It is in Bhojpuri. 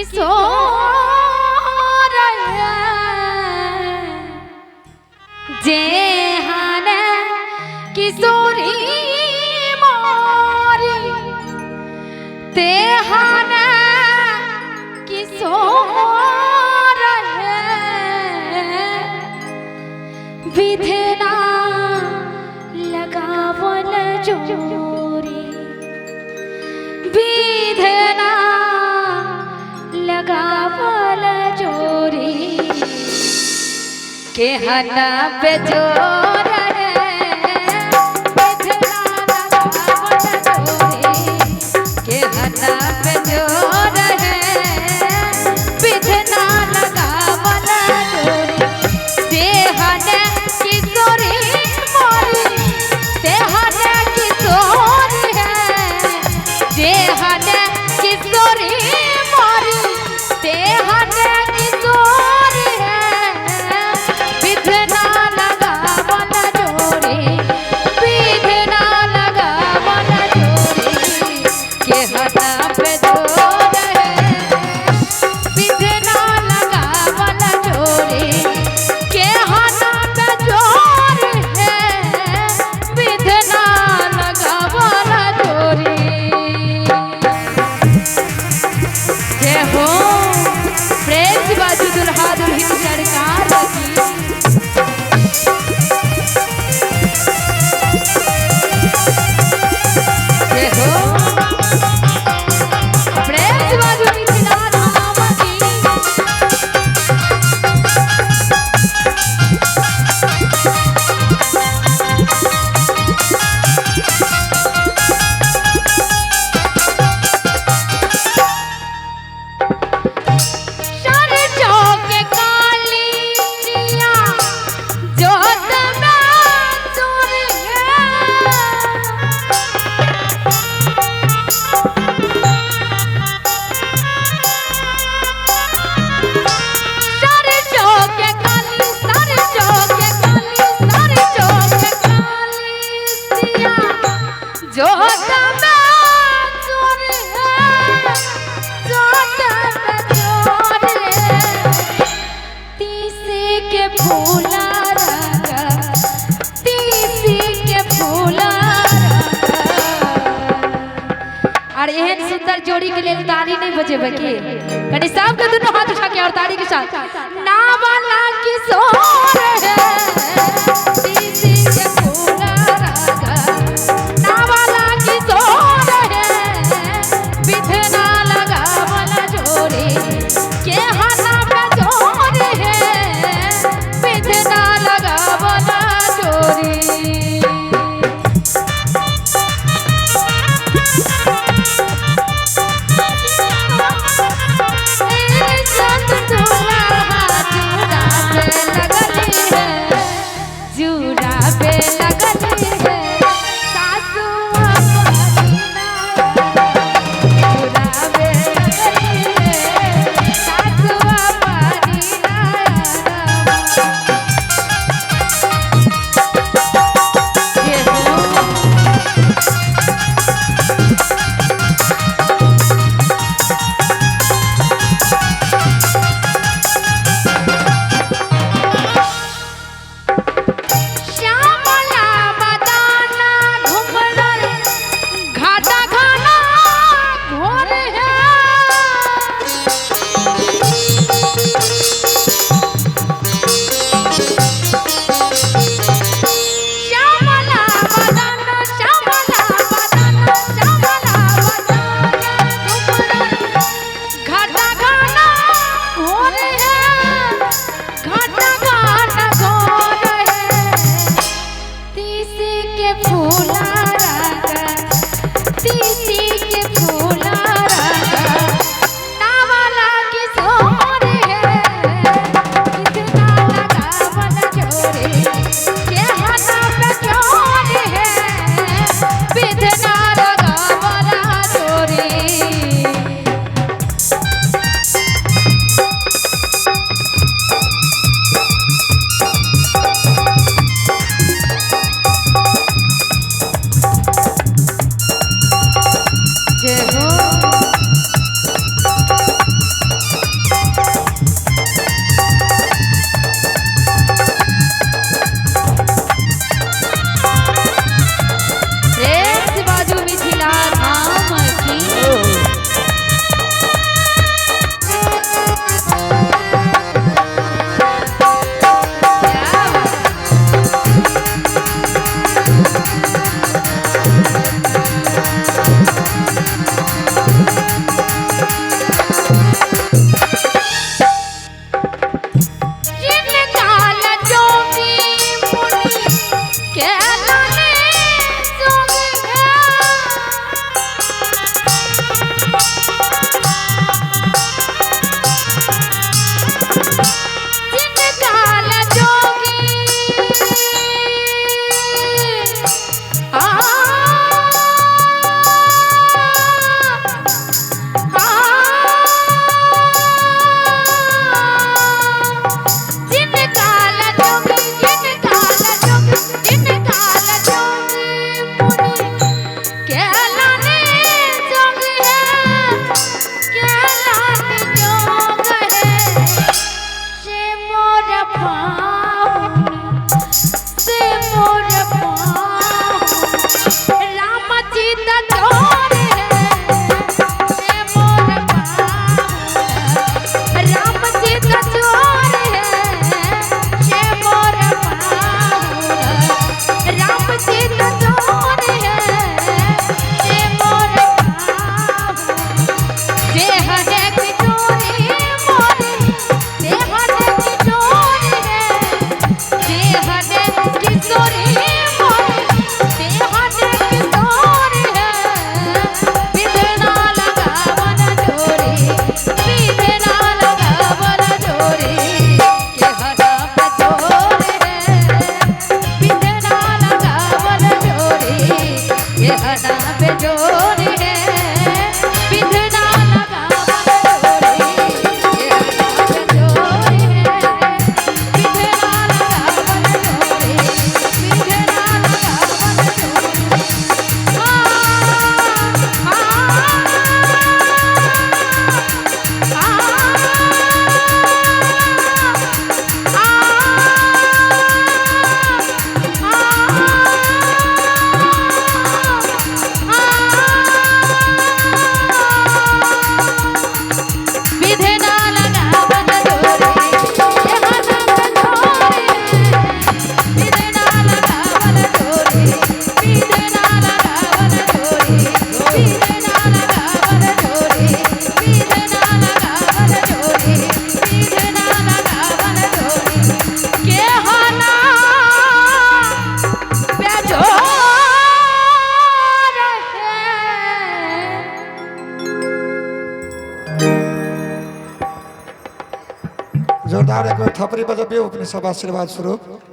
किशोर जेहान किशोरी मोरी तेहान किशोर विधना लगावल जोरी विधना लगावल जोरी के हना पे जोर विधना लगावल जोरी के हना पे जोर विधना लगावल जोरी जेहन किशोरी मोरी तेहन किशोर है जेहन किशोरी मोरी तेहन किशोर है विधना लगावल जोरी विधना लगावल जोरी के हना पे जोर है विधना लगावल जोरी के हना पे जोर है विधना लगावल जोरी जय हो प्रेम बाजू दुल्हा दुल्हन सरकार की जय हो प्रेम बाजू मिथिला धाम की सर चौके काली जिया जोत में चोर है सर चौके काली सर चौके काली सर चौके काली जिया जोत में चोर है जोत में चोर है तीसी के फूला रंगा तीसी के फूला रंगा और एहन सुंदर जोड़ी के लिए ताली नहीं बजेबे की कनी सब के दोनों हाथ उठा के और ताली के साथ ना वाला किशोर है तीसी के फूला रंगा ना वाला किशोर है विधना लगावल जोरी के हना पे जोर है विधना लगावल जोरी चंद दुल्हा जूड़ा पे लगली है जूड़ा पे लगली है सासू अपनी जूड़ा पे लगली है सासू अपनी ये हो श्यामला बदाना घुमरल घाटा घाना घोर है श्यामला बदाना श्यामला बदाना श्यामला बदाना घुमरल घाटा घाना घोर है घाटा घाना घोर है तीसी के फूला रंगा तीसी के फूला रंगा ना वाला किशोर है विधना लगावल जोरी के हना पे जोर है विधना लगावल जोरी जय हो जोरदार एक थपरी बजाबे अपने सब आशीर्वाद स्वरूप।